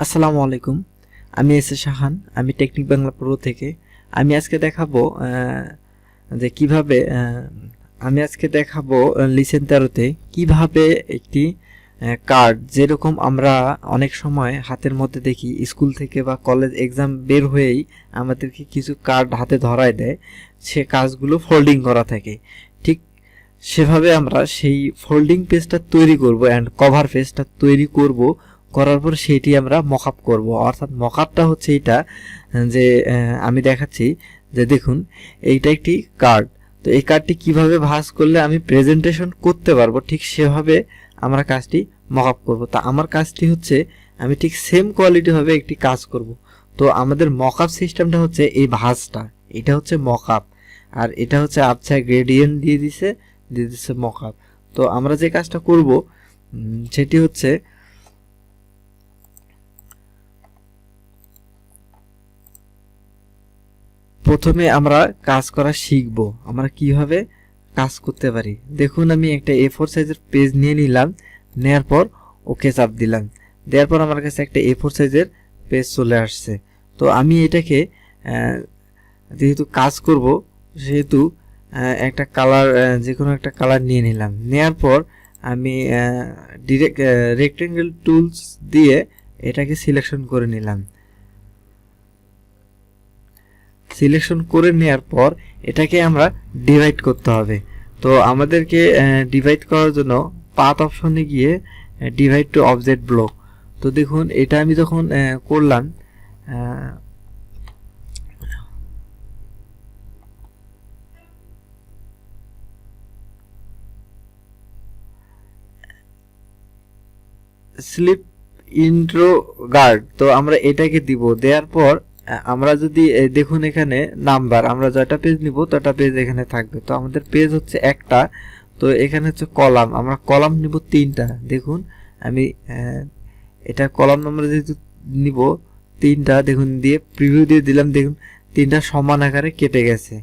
আসসালামু আলাইকুম। আমি শাহান। আমি টেকনিক বাংলা প্রো থেকে। আমি আজকে দেখাবো যে কিভাবে আমি আজকে দেখাবো লিসেন 13-তে কিভাবে একটি কার্ড, যেরকম আমরা অনেক সময় হাতের মধ্যে দেখি স্কুল থেকে বা কলেজ এক্সাম বের হয়েই আমাদেরকে কিছু কার্ড হাতে ধরায় দেয়, সে কাজগুলো ফোল্ডিং করা থাকে। ঠিক সেভাবে আমরা সেই ফোল্ডিং পেজটা তৈরি করব অ্যান্ড কভার পেজটা তৈরি করব। করার পর সেইটি আমরা মকআপ করব। অর্থাৎ মকআপটা হচ্ছে এটা, যে আমি দেখাচ্ছি যে দেখুন এইটা একটি কার্ড। তো এই কার্ডটি কিভাবে ভাঁজ করলে আমি প্রেজেন্টেশন করতে পারবো, ঠিক সেভাবে আমরা কাজটি মকআপ করব। তা আমার কাজটি হচ্ছে আমি ঠিক সেম কোয়ালিটি ভাবে একটি কাজ করব। তো আমাদের মকআপ সিস্টেমটা হচ্ছে এই ভাঁজটা, এটা হচ্ছে মকআপ, আর এটা হচ্ছে আবছা গ্রেডিয়েন্ট দিয়ে দিছে মকআপ। তো আমরা যে কাজটা করব সেটি হচ্ছে প্রথমে আমরা কাজ করা শিখব, আমরা কিভাবে কাজ করতে পারি। দেখুন আমি একটা A4 সাইজের পেজ নিয়ে নিলাম, নেয়ার পর ওকে চাপ দিলাম, দেওয়ার পর আমার কাছে একটা A4 সাইজের পেজ চলে আসছে। তো আমি এটাকে যেহেতু কাজ করব সেহেতু একটা কালার, যে কোনো একটা কালার নিয়ে নিলাম। নেয়ার পর আমি ডিরেক্ট রেক্টেঙ্গেল টুলস দিয়ে এটাকে সিলেকশন করে নিলাম। সিলেকশন করে নেওয়ার পর এটাকে আমরা ডিভাইড করতে হবে। তো আমাদেরকে ডিভাইড করার জন্য পাথ অপশনে গিয়ে ডিভাইড টু অবজেক্ট ব্লক। তো দেখুন এটা আমি যখন করলাম, স্লিপ ইন্ট্রো গার্ড, তো আমরা এটাকে দিব। দেওয়ার পর আমরা যদি দেখুন এখানে নাম্বার, আমরা যটা পেজ নিব তটা পেজ এখানে থাকবে। তো আমাদের পেজ হচ্ছে একটা, তো এখানে হচ্ছে কলাম, আমরা কলাম নিব 3টা। দেখুন আমি এটা কলাম আমরা যেহেতু নিব 3টা, দেখুন দিয়ে প্রিভিউ দিয়ে দিলাম, দেখুন 3টা সমান আকারে কেটে গেছে।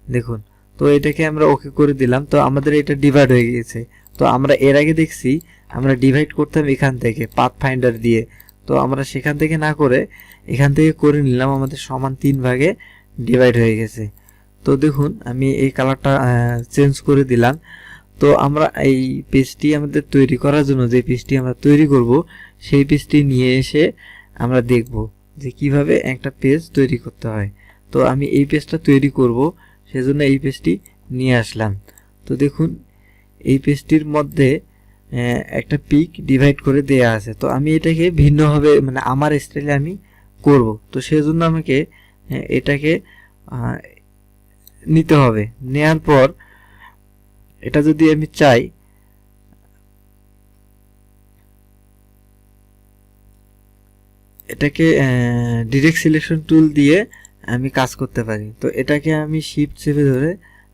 দেখুন, তো এটাকে আমরা ওকে করে দিলাম। তো আমাদের এটা ডিভাইড হয়ে গেছে। তো আমরা এর আগে দেখছি আমরা ডিভাইড করতাম এখান থেকে পাথ ফাইন্ডার দিয়ে, তো আমরা সেখান থেকে না করে এখান থেকে করে নিলাম, আমাদের সমান 3 ভাগে ডিভাইড হয়ে গেছে। তো দেখুন আমি এই কালারটা চেঞ্জ করে দিলাম। তো আমরা এই পেজটি আমাদের তৈরি করার জন্য যে পেজটি আমরা তৈরি করব সেই পেজটি নিয়ে এসে আমরা দেখব যে কিভাবে একটা পেজ তৈরি করতে হয়। তো আমি এই পেজটা তৈরি করব, সেজন্য এই পেজটি নিয়ে আসলাম। তো দেখুন এই পেজটির মধ্যে একটা পিক ডিভাইড করে দেয়া আছে। তো আমি এটাকে ভিন্নভাবে, মানে আমার স্টাইলে আমি করব। তো সেজন্য আমাকে এটাকে নিতে হবে। নেয়ার পর এটা যদি আমি চাই, এটাকে ডিরেক্ট সিলেকশন টুল দিয়ে আমি কাজ করতে পারি। তো এটাকে আমি শিফট চেপে ধরে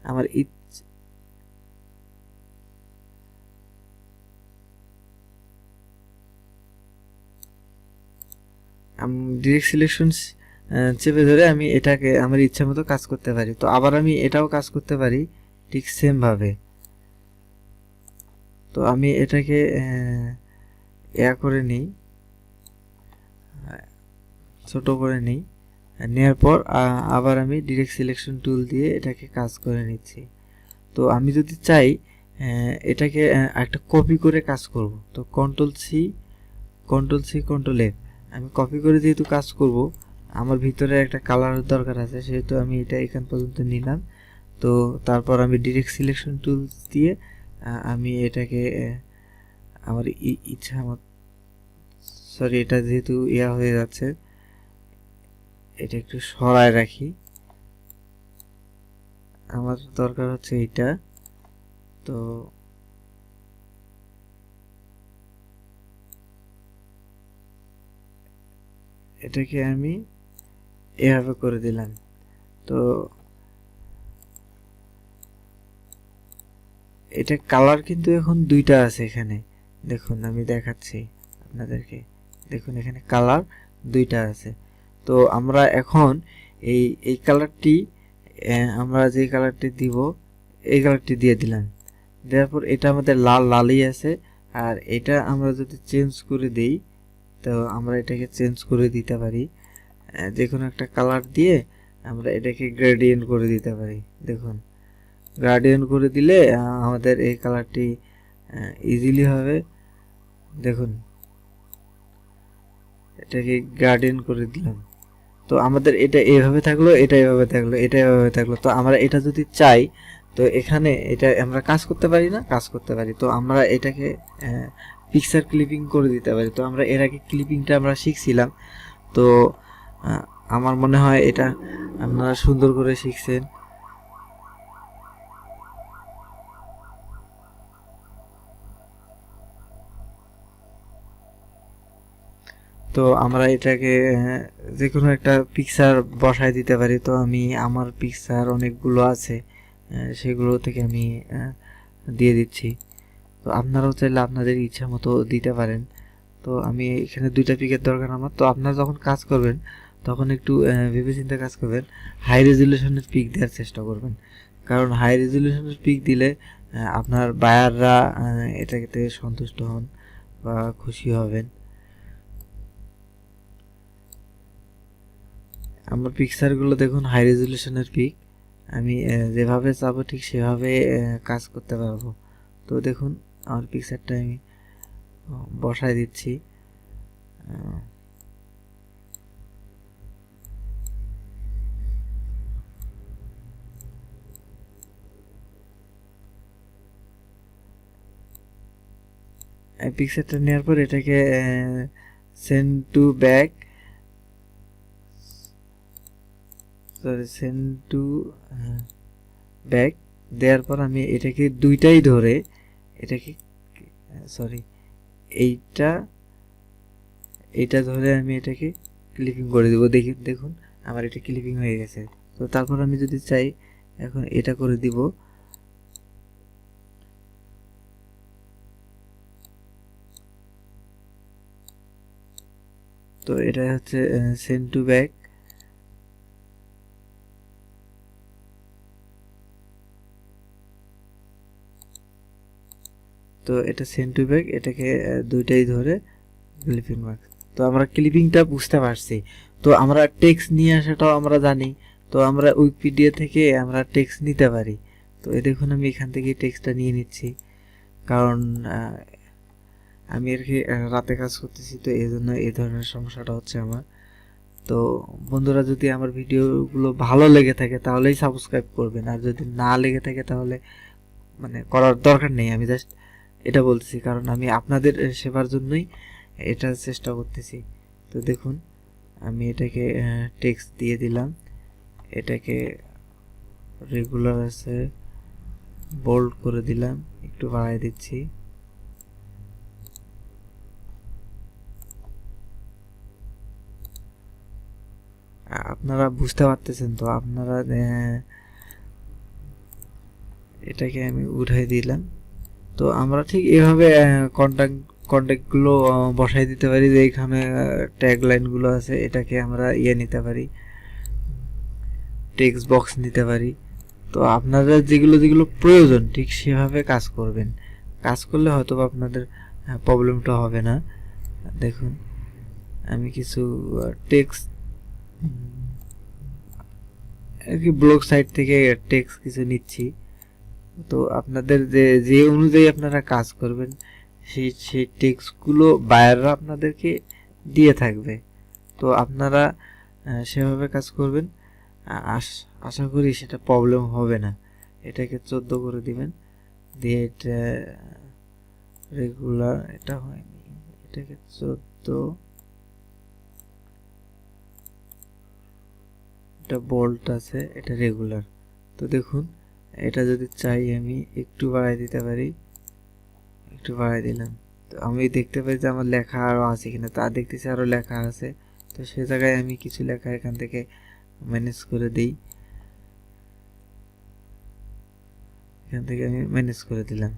আমার ডিরেক্ট সিলেকশন চেপে ধরে আমি এটাকে আমার ইচ্ছা মতো কাজ করতে পারি। তো আবার আমি এটাও কাজ করতে পারি ঠিক সেম ভাবে। তো আমি এটাকে করে নিই, ছোট করে নিই। নেওয়ার পর আবার আমি ডিরেক্ট সিলেকশন টুল দিয়ে এটাকে কাজ করে নিচ্ছি। তো আমি যদি চাই এটাকে একটা কপি করে কাজ করব, তো কন্ট্রোল সি কন্ট্রোল এফ, আমি কপি করে যেহেতু কাজ করব, আমার ভিতরে একটা কালার দরকার আছে, সেহেতু আমি এটা এখান পর্যন্ত নিলাম। তো তারপর আমি ডিরেক্ট সিলেকশন টুলস দিয়ে আমি এটাকে আমার ইচ্ছা মতো, সরি এটা যেহেতু হয়ে যাচ্ছে, এটা একটু সরায় রাখি, আমার দরকার হচ্ছে এটা। তো এটাকে আমি এভাবে করে দিলাম। তো এটা কালার কিন্তু এখন 2টা আছে এখানে, দেখুন আমি দেখাচ্ছি আপনাদেরকে। দেখুন এখানে কালার 2টা আছে। তো আমরা এখন এই কালারটি, আমরা যে কালারটি দিব এই কালারটি দিয়ে দিলাম। দেওয়ার পর এটা আমাদের লালই আছে, আর এটা আমরা যদি চেঞ্জ করে দেই তো আমরা এটাকে চেঞ্জ করে দিতে পারি, যে কোনো একটা কালার দিয়ে আমরা এটাকে গ্রেডিয়েন্ট করে দিতে পারি। দেখুন গ্রেডিয়েন্ট করে দিলে আমাদের এই কালারটি ইজিলি হবে। দেখুন এটাকে গ্রেডিয়েন্ট করে দিলাম, তো আমাদের এটা এইভাবে থাকলো, এটা এইভাবে থাকলো, এটা এইভাবে থাকলো। তো আমরা এটা যদি চাই তো এখানে এটা আমরা কাজ করতে পারি না, কাজ করতে পারি। তো আমরা এটাকে পিকচার ক্লিপিং করে দিতে পারি। তো আমরা এর আগে ক্লিপিংটা আমরা শিখছিলাম, তো আমার মনে হয় এটা আপনারা সুন্দর করে শিখছেন। তো আমরা এটাকে যে কোনো একটা পিকচার বসায় দিতে পারি। তো আমি আমার পিকচার অনেকগুলো আছে, সেগুলো থেকে আমি দিয়ে দিচ্ছি। তো আপনারাও চাইলে আপনাদের ইচ্ছা মতো দিতে পারেন। তো আমি এখানে 2টা পিকের দরকার আমার। তো আপনারা যখন কাজ করবেন তখন একটু ভেবেচিন্তে কাজ করবেন, হাই রেজুলেশনের পিক দেওয়ার চেষ্টা করবেন। কারণ হাই রেজুলেশনের পিক দিলে আপনার বায়াররা এটাতে সন্তুষ্ট হন বা খুশি হবেন। আমার পিকচারগুলো দেখুন হাই রেজুলেশনের পিক, আমি যেভাবে চাবো ঠিক সেভাবে কাজ করতে পারবো। তো দেখুন আমার পিকচারটা আমি বসায় দিচ্ছি। পিকচারটা নেওয়ার পর এটাকে send to back, sorry send to back দেওয়ার পর আমি এটাকে দুইটাই ধরে এটাকে সরি এইটা ধরে আমি এটাকে ক্লিপিং করে দেবো। দেখুন আমার এটা ক্লিপিং হয়ে গেছে। তো তারপর আমি যদি চাই এখন এটা করে দিব। তো এটা হচ্ছে সেন্ড টু ব্যাক। তো এটা সেন্ড টু ব্যাক, এটাকে দুইটাই ধরে ক্লিপিং মার্ক। তো আমরা ক্লিপিংটা বুঝতে পারছি। তো আমরা টেক্সট নিয়ে আসাটাও আমরা জানি। তো আমরা উইকিপিডিয়া থেকে আমরা টেক্সট নিতে পারি। তো এই দেখুন আমি এখান থেকে টেক্সটটা নিয়ে নিচ্ছি, কারণ আমি আর কি রাতে কাজ করতেছি, তো এই জন্য এই ধরনের সমস্যাটা হচ্ছে আমার। তো বন্ধুরা যদি আমার ভিডিওগুলো ভালো লেগে থাকে তাহলেই সাবস্ক্রাইব করবেন, আর যদি না লেগে থাকে তাহলে মানে করার দরকার নেই। আমি জাস্ট এটা বলতেছি কারণ আমি আপনাদের সেবার জন্যই এটা চেষ্টা করতেছি। তো দেখুন আমি এটাকে টেক্সট দিয়ে দিলাম, এটাকে রেগুলার আছে বোল্ড করে দিলাম, একটু বাড়াই দিচ্ছি। আপনারা বুঝতে পারতেছেন তো, আপনারা এটাকে আমি উঠাই দিলাম। তো আমরা ঠিক এভাবে কন্ট্যাক্টগুলো বসাই দিতে পারি, যে এখানে ট্যাগ লাইনগুলো আছে এটাকে আমরা নিতে পারি, টেক্সট বক্স নিতে পারি। তো আপনারা যেগুলো যেগুলো প্রয়োজন ঠিক সেভাবে কাজ করবেন, কাজ করলে হয়তো আপনাদের প্রবলেমটা হবে না। দেখুন আমি কিছু টেক্সট আর কি ব্লগ সাইট থেকে টেক্সট কিছু নিচ্ছি। তো আপনাদের যে অনুযায়ী আপনারা কাজ করবেন সেই টেক্সটগুলো বায়াররা আপনাদেরকে দিয়ে থাকবে। তো আপনারা সেভাবে কাজ করবেন, আশা করি সেটা প্রবলেম হবে না। এটাকে 14 করে দিবেন, দিয়ে এটা রেগুলার, এটা হয়নি, এটাকে 14, এটা বোল্ট আছে, এটা রেগুলার। তো দেখুন এটা যদি চাই আমি একটু বাড়াই দিতে পারি, একটু বাড়াই দিলাম। তো আমি দেখতে পাই যে আমার লেখা আরও আছে কিনা, তা দেখতেছি আরও লেখা আছে। তো সে জায়গায় আমি কিছু লেখা এখান থেকে ম্যানেজ করে দিই, এখান থেকে আমি ম্যানেজ করে দিলাম।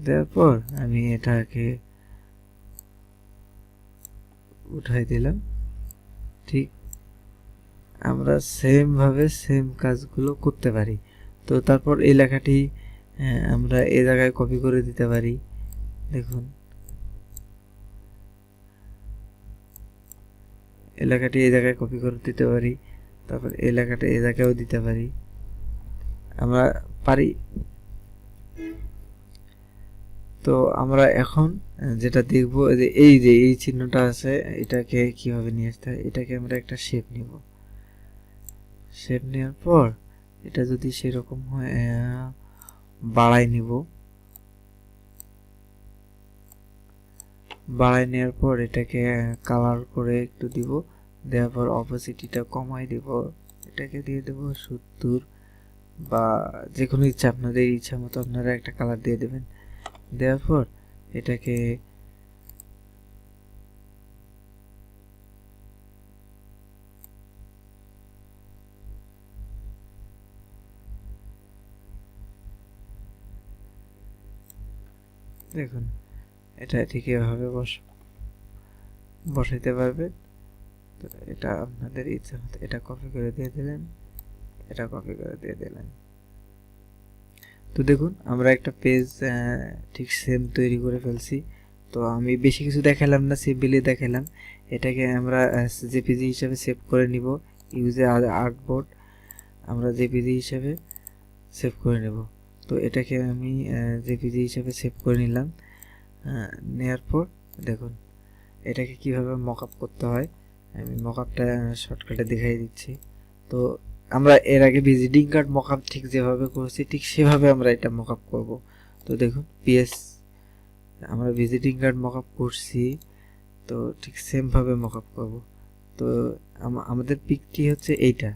দেওয়ার পর আমি এটাকে উঠাই দিলাম। ঠিক আমরা সেম ভাবে সেম কাজগুলো করতে পারি। তো তারপর এই লেখাটি আমরা এই জায়গায় কপি করে দিতে পারি। দেখুন এই লেখাটি এই জায়গায় কপি করে দিতে পারি, তারপর এই লেখাটা এই জায়গায়ও দিতে পারি, আমরা পারি। তো আমরা এখন যেটা দেখব যে এই চিহ্নটা আছে, এটাকে কিভাবে নিয়ে আসতে হয়। এটাকে আমরা একটা শেপ নিব, শেপ নেওয়ার পর এটা যদি সেরকম হয় বাড়াই নিব, বাড়াই নেওয়ার পর এটাকে কালার করে একটু দিব, দেওয়ার পর অপোসিটিটা কমাই দিব, এটাকে দিয়ে দেব 70 বা যে কোনো ইচ্ছা, আপনাদের ইচ্ছা মতো আপনারা একটা কালার দিয়ে দেবেন। দেওয়ার পর এটাকে দেখুন, এটা ঠিক এভাবে বসাইতে পারবেন। তো এটা আপনাদের ইচ্ছা মতো এটা কপি করে দিয়ে দিলেন, এটা কপি করে দিয়ে দিলেন। তো দেখুন আমরা একটা পেজ ঠিক সেম তৈরি করে ফেলছি। তো আমি বেশি কিছু দেখালাম না, সিম্পলি দেখালাম। এটাকে আমরা জেপিজি হিসেবে সেভ করে নিব, ইউজে আর্টবোর্ড আমরা জেপিজি হিসেবে সেভ করে নেব। তো এটাকে আমি জেপিজি হিসেবে সেভ করে নিলাম। নেওয়ার পর দেখুন এটাকে কিভাবে মকআপ করতে হয়, আমি মকআপটা শর্টকাটে দেখাই দিচ্ছি। তো আমরা এর আগে ভিজিটিং কার্ড মকআপ ঠিক যেভাবে করছি ঠিক সেভাবে আমরা এটা মকআপ করব। তো দেখুন পিএস আমরা ভিজিটিং কার্ড মকআপ করছি, তো ঠিক সেম ভাবে মকআপ করব। তো আমাদের পিকটি হচ্ছে এইটা।